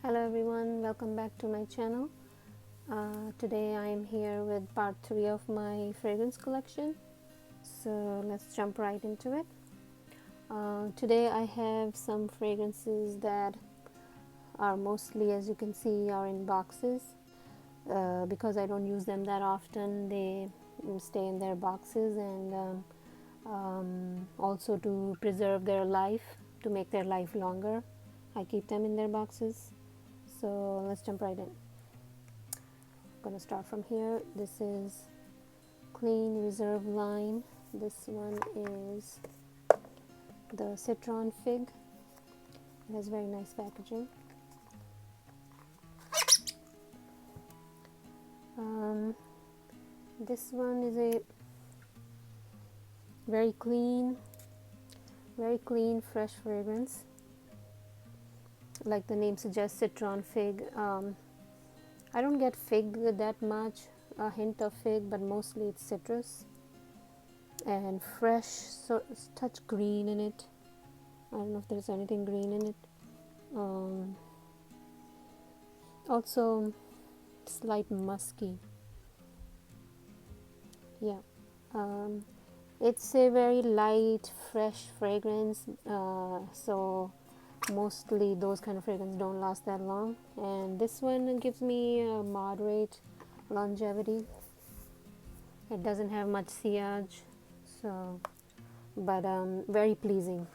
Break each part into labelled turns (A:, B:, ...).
A: Hello everyone, welcome back to my channel. Today I am here with part 3 of my fragrance collection. So let's jump right into it. Today I have some fragrances that are mostly, as you can see, are in boxes. Because I don't use them that often, they stay in their boxes, and also to preserve their life, to make their life longer, I keep them in their boxes. So let's jump right in. I'm gonna start from here. This is Clean Reserve Line. This one is the Citron Fig. It has very nice packaging. This one is a very clean, fresh fragrance. Like the name suggests, Citron Fig. I don't get fig that much, a hint of fig, but mostly it's citrus and fresh, so touch green in it. I don't know if there's anything green in it. Also slight musky. Yeah. It's a very light, fresh fragrance, so mostly those kind of fragrances don't last that long, and this one gives me a moderate longevity. It doesn't have much sillage, so but very pleasing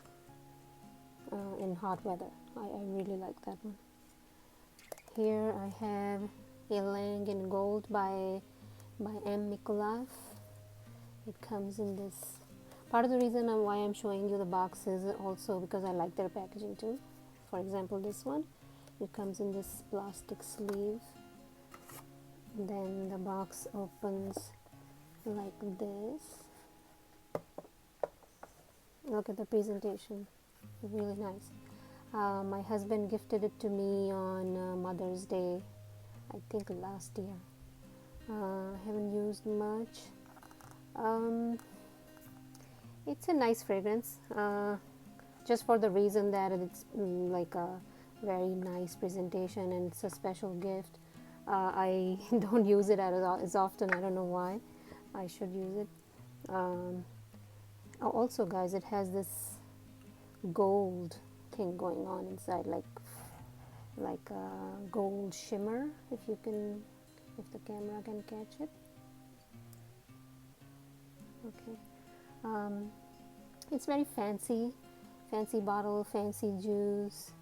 A: in hot weather. I really like that one. Here I have Ylang in Gold by M. Mikulav. It comes in this. Part of the reason why I'm showing you the box is also because I like their packaging too. For example, this one, it comes in this plastic sleeve. Then the box opens like this. Look at the presentation, really nice. My husband gifted it to me on Mother's Day, I think last year. I haven't used much. It's a nice fragrance, just for the reason that it's like a very nice presentation and it's a special gift. I don't use it as often. I don't know why. I should use it. Also, guys, it has this gold thing going on inside, like a gold shimmer. If the camera can catch it. Okay. It's very fancy bottle, fancy juice.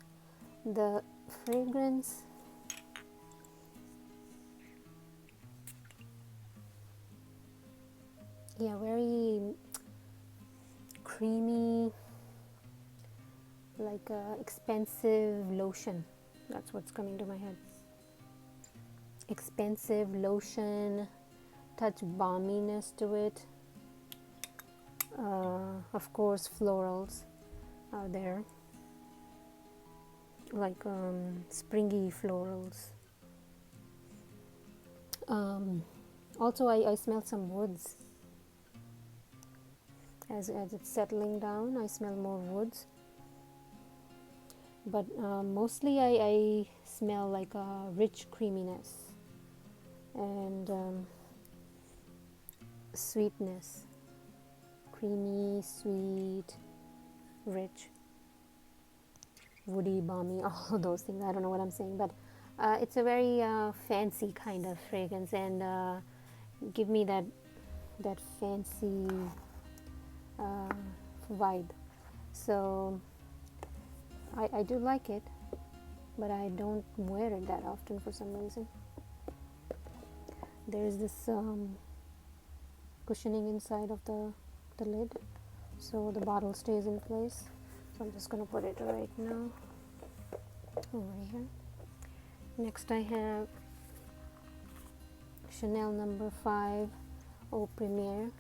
A: The fragrance, yeah, very creamy, like expensive lotion. That's what's coming to my head. Expensive lotion, touch balminess to it. Of course, florals are there, like springy florals. Also, I smell some woods. As it's settling down, I smell more woods. But mostly I smell like a rich creaminess and sweetness. Creamy, sweet, rich, woody, balmy, all of those things. I don't know what I'm saying, but it's a very fancy kind of fragrance, and give me that fancy vibe. So I do like it, but I don't wear it that often for some reason. There is this cushioning inside of the lid, so the bottle stays in place. So I'm just going to put it right now over here. Next I have Chanel No. 5 Eau Premiere.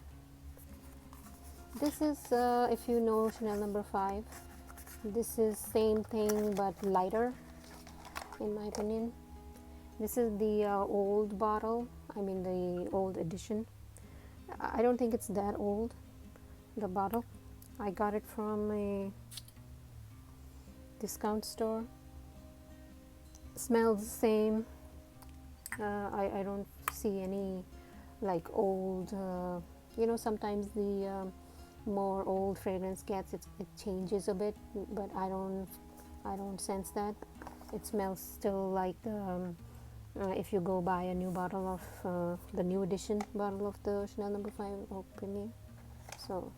A: This is, if you know Chanel No. 5, this is same thing but lighter, in my opinion. This is the old bottle, I mean the old edition. I don't think it's that old, the bottle. I got it from a discount store. Smells the same. I don't see any like old, sometimes the more old fragrance gets, it changes a bit, but I don't sense that. It smells still like the if you go buy a new bottle of the new edition bottle of the Chanel No. 5 or Premier. So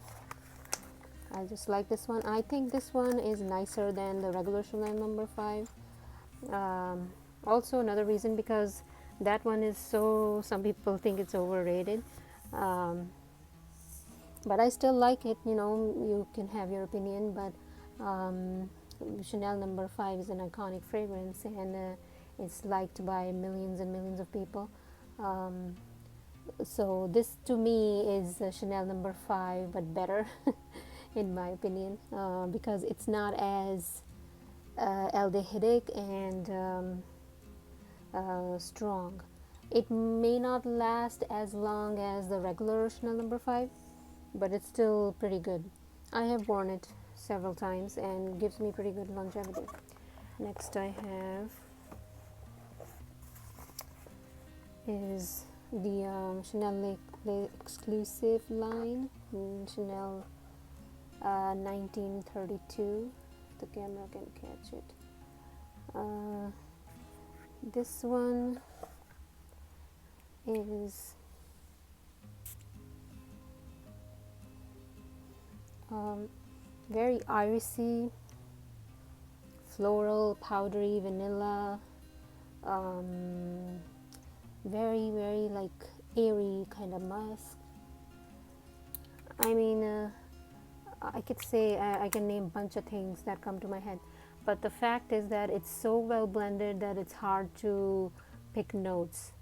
A: I just like this one. I think this one is nicer than the regular Chanel No. 5. Also another reason, because that one is so, some people think it's overrated, but I still like it. You can have your opinion, but Chanel No. 5 is an iconic fragrance, and it's liked by millions and millions of people. So this to me is Chanel No. 5 but better in my opinion, because it's not as aldehydic and strong. It may not last as long as the regular Chanel No. 5, but it's still pretty good. I have worn it several times and gives me pretty good longevity. Next I have is the Chanel exclusive line, Chanel 1932. The camera can catch it. This one is very irisy, floral, powdery, vanilla, very like airy kind of musk. I mean, I could say I can name a bunch of things that come to my head, but the fact is that it's so well blended that it's hard to pick notes.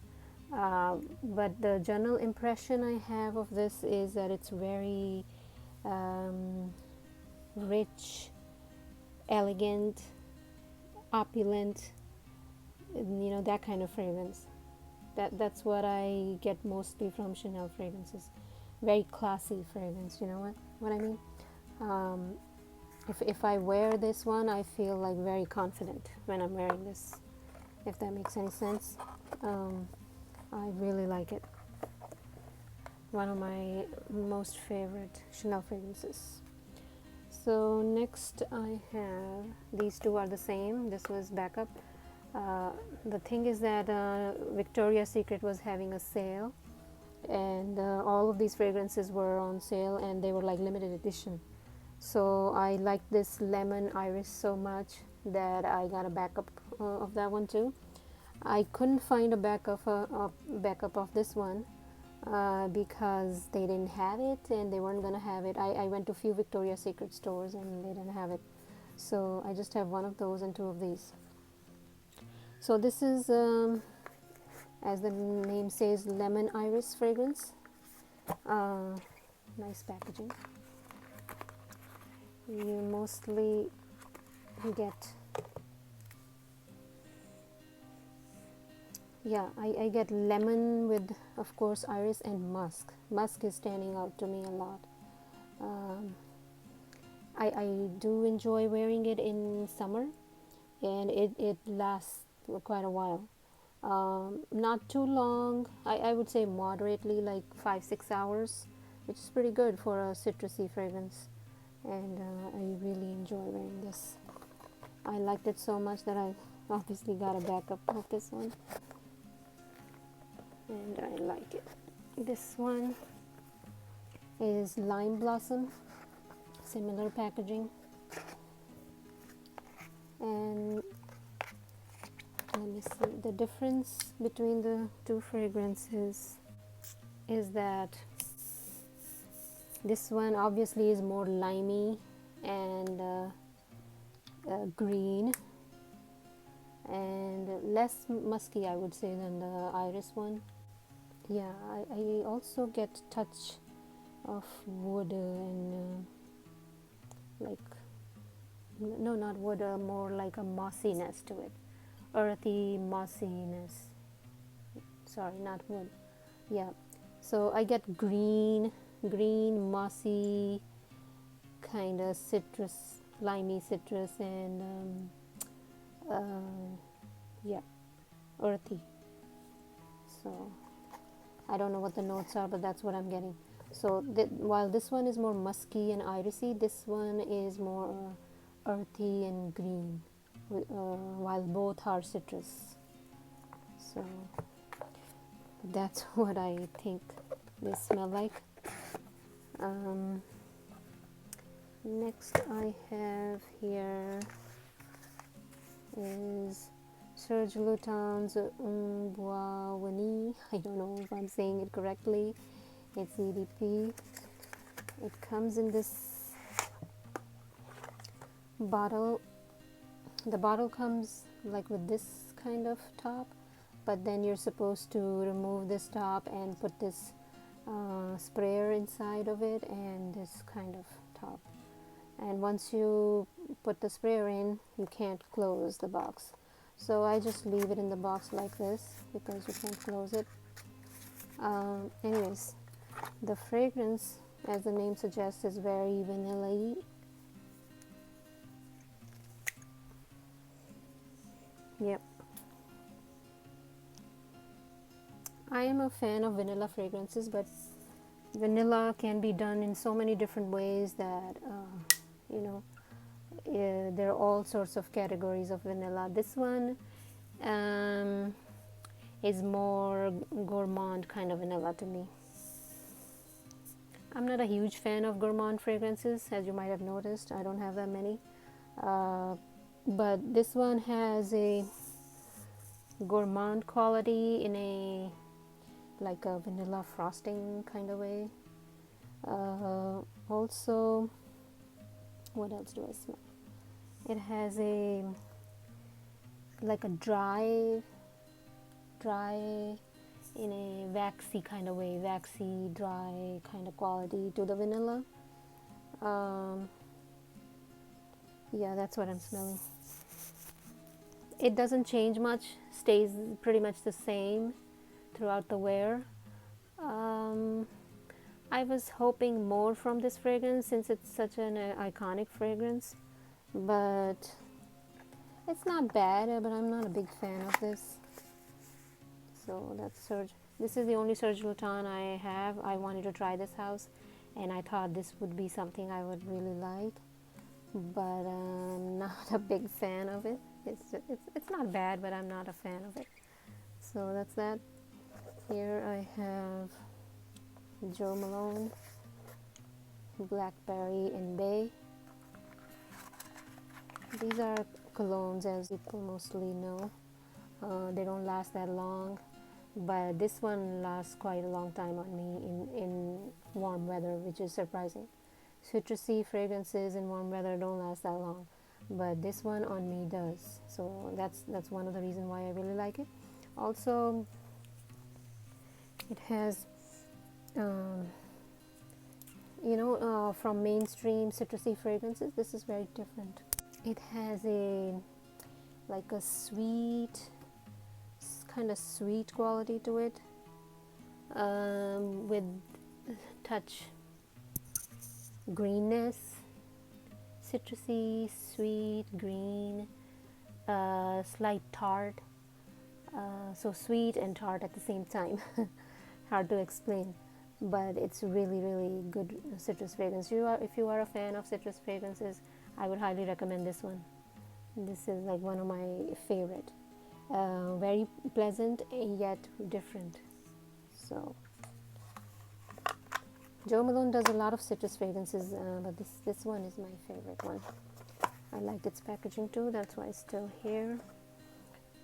A: But the general impression I have of this is that it's very rich, elegant, opulent, that kind of fragrance. That's what I get mostly from Chanel fragrances. Very classy fragrance, you know what I mean? If I wear this one, I feel like very confident when I'm wearing this, if that makes any sense. I really like it. One of my most favorite Chanel fragrances. So next I have, these two are the same. This was backup. The thing is that Victoria's Secret was having a sale, and all of these fragrances were on sale, and they were like limited edition. So I liked this lemon iris so much that I got a backup of that one too. I couldn't find a backup of this one because they didn't have it, and they weren't gonna have it. I went to a few Victoria's Secret stores and they didn't have it, so I just have one of those and two of these. So this is, as the name says, lemon iris fragrance. Nice packaging. You mostly get, I get lemon with, of course, iris and musk. Musk is standing out to me a lot. I do enjoy wearing it in summer, and it lasts for quite a while. Not too long, I would say moderately, like 5-6 hours, which is pretty good for a citrusy fragrance, and I really enjoy wearing this. I liked it so much that I obviously got a backup of this one, and I like it. This one is Lime Blossom, similar packaging, and let me see, the difference between the two fragrances is that this one obviously is more limey and green and less musky, I would say, than the iris one. Yeah, I also get touch of wood and like, no, not wood, more like a mossiness to it, earthy mossiness. Sorry, not wood. Yeah, so I get green, mossy, kind of citrus, limey citrus, and yeah, earthy. So I don't know what the notes are, but that's what I'm getting. So while this one is more musky and irisy, this one is more earthy and green, while both are citrus. So that's what I think they smell like. Next I have here is Serge Luton's Bois. I don't know if I'm saying it correctly. It's EDP. It comes in this bottle. The bottle comes like with this kind of top, but then you're supposed to remove this top and put this sprayer inside of it and this kind of top. And once you put the sprayer in, you can't close the box. So I just leave it in the box like this because you can't close it. Anyways, the fragrance, as the name suggests, is very vanilla-y. Yep. I am a fan of vanilla fragrances, but vanilla can be done in so many different ways that there are all sorts of categories of vanilla. This one is more gourmand kind of vanilla to me. I'm not a huge fan of gourmand fragrances, as you might have noticed. I don't have that many, but this one has a gourmand quality in a like a vanilla frosting kind of way. Also, what else do I smell? It has a like a dry in a waxy kind of way, waxy dry kind of quality to the vanilla. Yeah, that's what I'm smelling. It doesn't change much, stays pretty much the same throughout the wear. I was hoping more from this fragrance since it's such an iconic fragrance, but it's not bad, but I'm not a big fan of this. So that's Serge. This is the only Serge Luton I have. I wanted to try this house and I thought this would be something I would really like, but I'm not a big fan of it. It's not bad, but I'm not a fan of it. So that's that. Here I have Jo Malone, Blackberry and Bay. These are colognes, as people mostly know. They don't last that long, but this one lasts quite a long time on me in warm weather, which is surprising. Citrusy fragrances in warm weather don't last that long, but this one on me does. So that's one of the reasons why I really like it. Also, it has from mainstream citrusy fragrances, this is very different. It has a like a sweet, kind of sweet quality to it, with touch greenness, citrusy, sweet, green, slight tart. So sweet and tart at the same time. Hard to explain, but it's really, really good citrus fragrance. If you are a fan of citrus fragrances, I would highly recommend this one. This is like one of my favorite. Very pleasant yet different. So Jo Malone does a lot of citrus fragrances, but this one is my favorite one. I like its packaging too, that's why it's still here.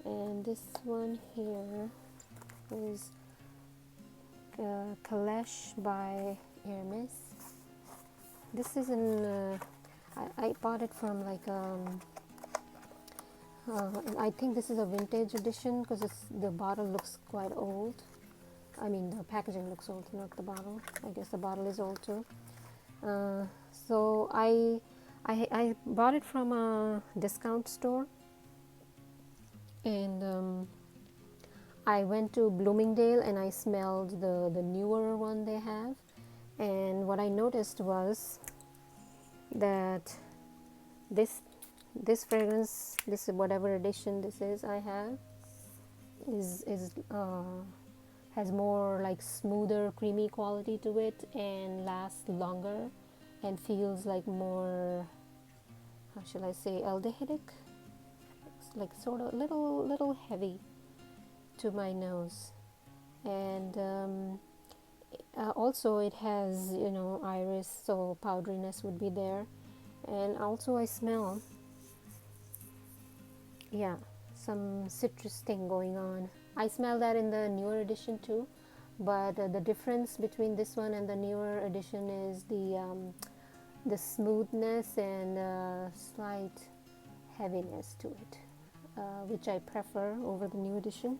A: And this one here is Kalesh by Hermes. This is I bought it from like I think this is a vintage edition because the bottle looks quite old. I mean, the packaging looks old, not the bottle. I guess the bottle is old too. So I bought it from a discount store, and I went to Bloomingdale and I smelled the newer one they have, and what I noticed was that this fragrance, this whatever edition this is I have, is has more like smoother creamy quality to it and lasts longer and feels like more, how shall I say, aldehydic. It's like sort of little heavy to my nose. And also it has, you know, iris, so powderiness would be there. And also I smell, yeah, some citrus thing going on. I smell that in the newer edition too, but the difference between this one and the newer edition is the smoothness and slight heaviness to it, which I prefer over the new edition.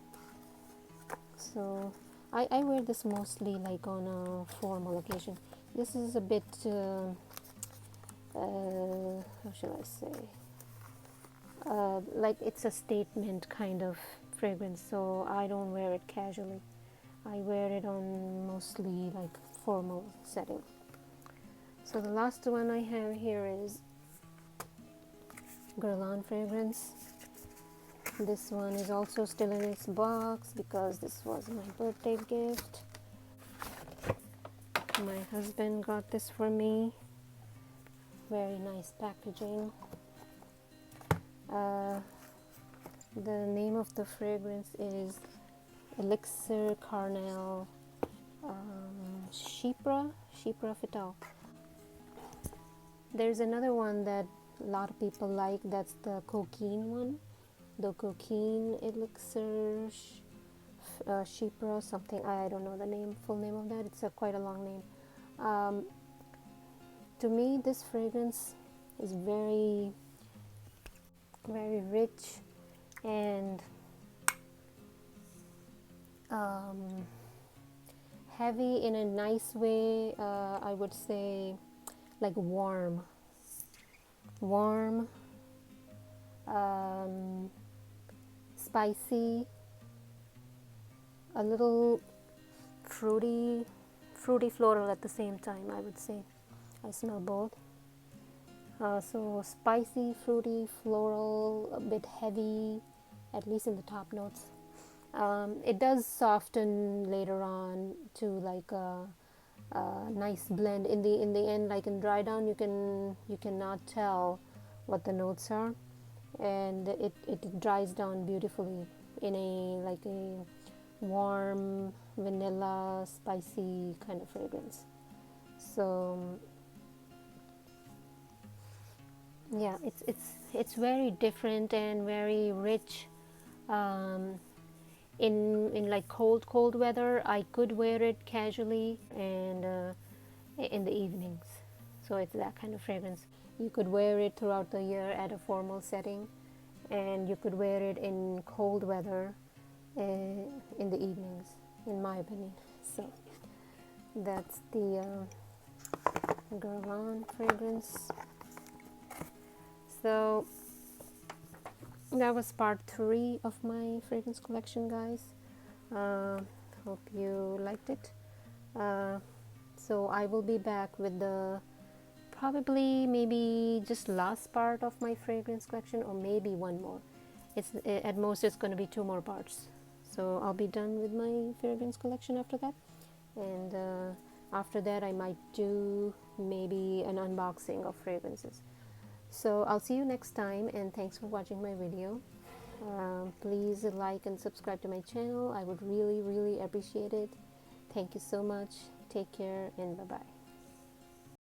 A: So I wear this mostly like on a formal occasion. This is a bit how shall I say, like it's a statement kind of fragrance, so I don't wear it casually. I wear it on mostly like formal setting. So the last one I have here is Guerlain fragrance. This one is also still in its box because this was my birthday gift. My husband got this for me. Very nice packaging. The name of the fragrance is Elixir Carnel Chypre Vital. There's another one that a lot of people like, that's the cocaine one, the cocaine elixir Chypre something. I don't know the full name of that. It's quite a long name. To me, this fragrance is very rich and heavy in a nice way. I would say like warm, spicy, a little fruity floral at the same time, I would say. I smell both. So spicy, fruity, floral, a bit heavy, at least in the top notes. It does soften later on to like a nice blend. In the end, like in dry down, you cannot tell what the notes are, and it dries down beautifully in a warm vanilla spicy kind of fragrance. So yeah, it's very different and very rich. In like cold weather, I could wear it casually and in the evenings. So it's that kind of fragrance. You could wear it throughout the year at a formal setting, and you could wear it in cold weather in the evenings, in my opinion. So that's the Guerlain fragrance. So that was part 3 of my fragrance collection, guys. Hope you liked it. So I will be back with the probably maybe just last part of my fragrance collection, or maybe one more. It's at most it's going to be 2 more parts. So I'll be done with my fragrance collection after that, and after that I might do maybe an unboxing of fragrances. So I'll see you next time, and thanks for watching my video. Please like and subscribe to my channel. I would really appreciate it. Thank you so much. Take care, and bye bye.